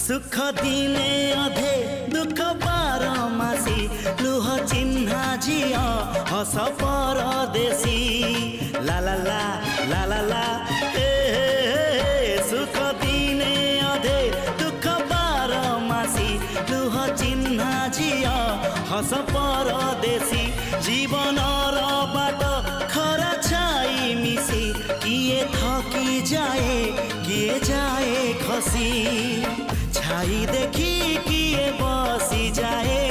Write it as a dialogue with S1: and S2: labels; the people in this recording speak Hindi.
S1: सुख दिने अधे दुख बारमासी लुह चिन्हा झिया हस परदेशी ला ला ला ला ला ला सुख दिने अधे दुख बारमासी लुह चिन्हा झिया हस परदेशी जीवन बाट खरा छाई मिसी किए थकी जाए किए जाए खसी छाई देखी किए बसी जाए